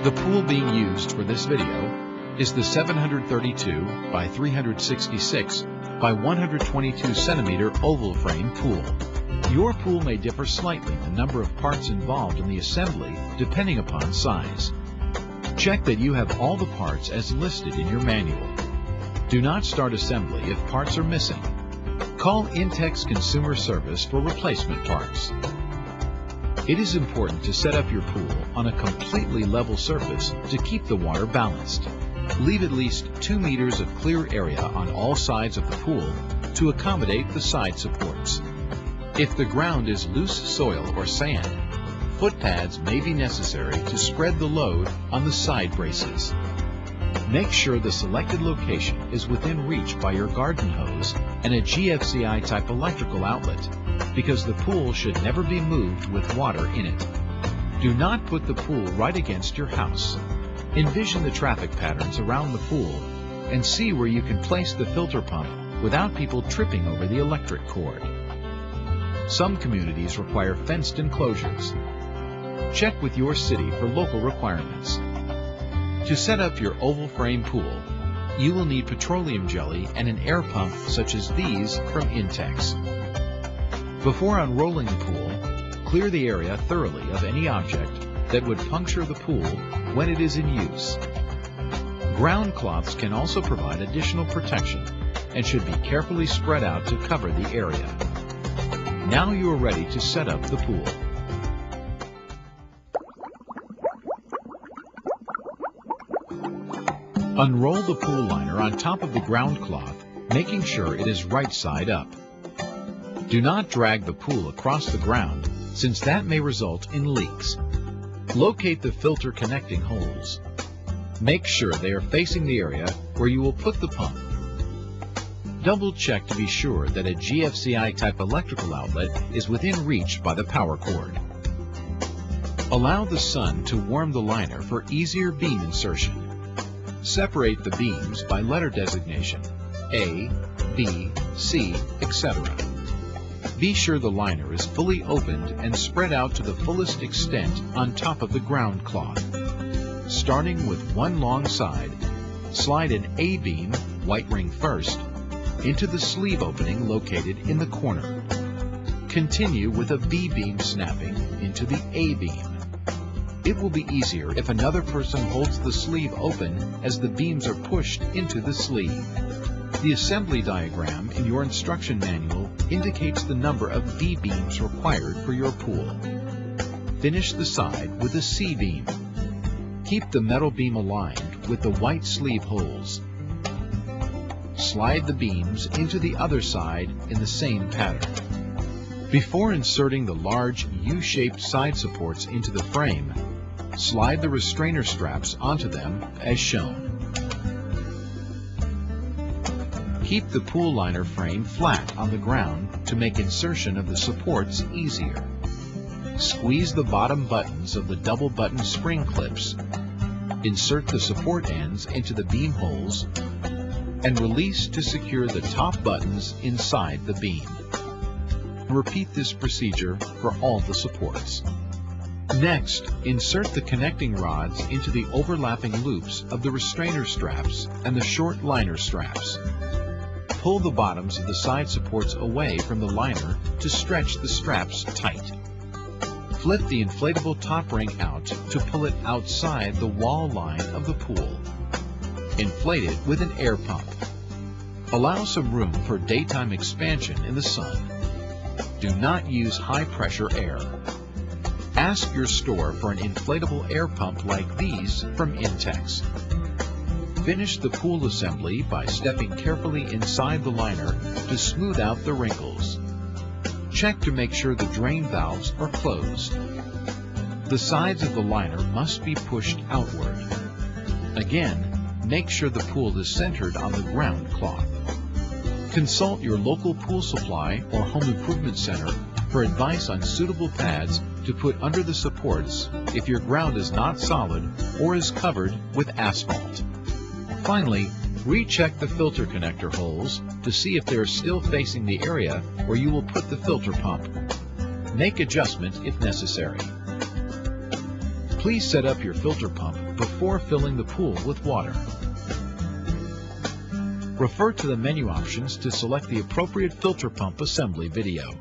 The pool being used for this video is the 732 by 366 by 122 centimeter oval frame pool. Your pool may differ slightly in the number of parts involved in the assembly depending upon size. Check that you have all the parts as listed in your manual. Do not start assembly if parts are missing. Call Intex Consumer Service for replacement parts. It is important to set up your pool on a completely level surface to keep the water balanced. Leave at least 2 meters of clear area on all sides of the pool to accommodate the side supports. If the ground is loose soil or sand, foot pads may be necessary to spread the load on the side braces. Make sure the selected location is within reach by your garden hose and a GFCI type electrical outlet, because the pool should never be moved with water in it. Do not put the pool right against your house. Envision the traffic patterns around the pool and see where you can place the filter pump without people tripping over the electric cord. Some communities require fenced enclosures. Check with your city for local requirements. To set up your oval frame pool, you will need petroleum jelly and an air pump such as these from Intex. Before unrolling the pool, clear the area thoroughly of any object that would puncture the pool when it is in use. Ground cloths can also provide additional protection and should be carefully spread out to cover the area. Now you are ready to set up the pool. Unroll the pool liner on top of the ground cloth, making sure it is right side up. Do not drag the pool across the ground, since that may result in leaks. Locate the filter connecting holes. Make sure they are facing the area where you will put the pump. Double check to be sure that a GFCI type electrical outlet is within reach by the power cord. Allow the sun to warm the liner for easier beam insertion. Separate the beams by letter designation, A, B, C, etc. Be sure the liner is fully opened and spread out to the fullest extent on top of the ground cloth. Starting with one long side, slide an A beam, white ring first, into the sleeve opening located in the corner. Continue with a B beam snapping into the A beam. It will be easier if another person holds the sleeve open as the beams are pushed into the sleeve. The assembly diagram in your instruction manual indicates the number of B beams required for your pool. Finish the side with a C beam. Keep the metal beam aligned with the white sleeve holes. Slide the beams into the other side in the same pattern. Before inserting the large U-shaped side supports into the frame, slide the restrainer straps onto them as shown. Keep the pool liner frame flat on the ground to make insertion of the supports easier. Squeeze the bottom buttons of the double button spring clips. Insert the support ends into the beam holes and release to secure the top buttons inside the beam. Repeat this procedure for all the supports. Next, insert the connecting rods into the overlapping loops of the restrainer straps and the short liner straps. Pull the bottoms of the side supports away from the liner to stretch the straps tight. Flip the inflatable top ring out to pull it outside the wall line of the pool. Inflate it with an air pump. Allow some room for daytime expansion in the sun. Do not use high-pressure air. Ask your store for an inflatable air pump like these from Intex. Finish the pool assembly by stepping carefully inside the liner to smooth out the wrinkles. Check to make sure the drain valves are closed. The sides of the liner must be pushed outward. Again, make sure the pool is centered on the ground cloth. Consult your local pool supply or home improvement center for advice on suitable pads to put under the supports if your ground is not solid or is covered with asphalt. Finally, recheck the filter connector holes to see if they are still facing the area where you will put the filter pump. Make adjustment if necessary. Please set up your filter pump before filling the pool with water. Refer to the menu options to select the appropriate filter pump assembly video.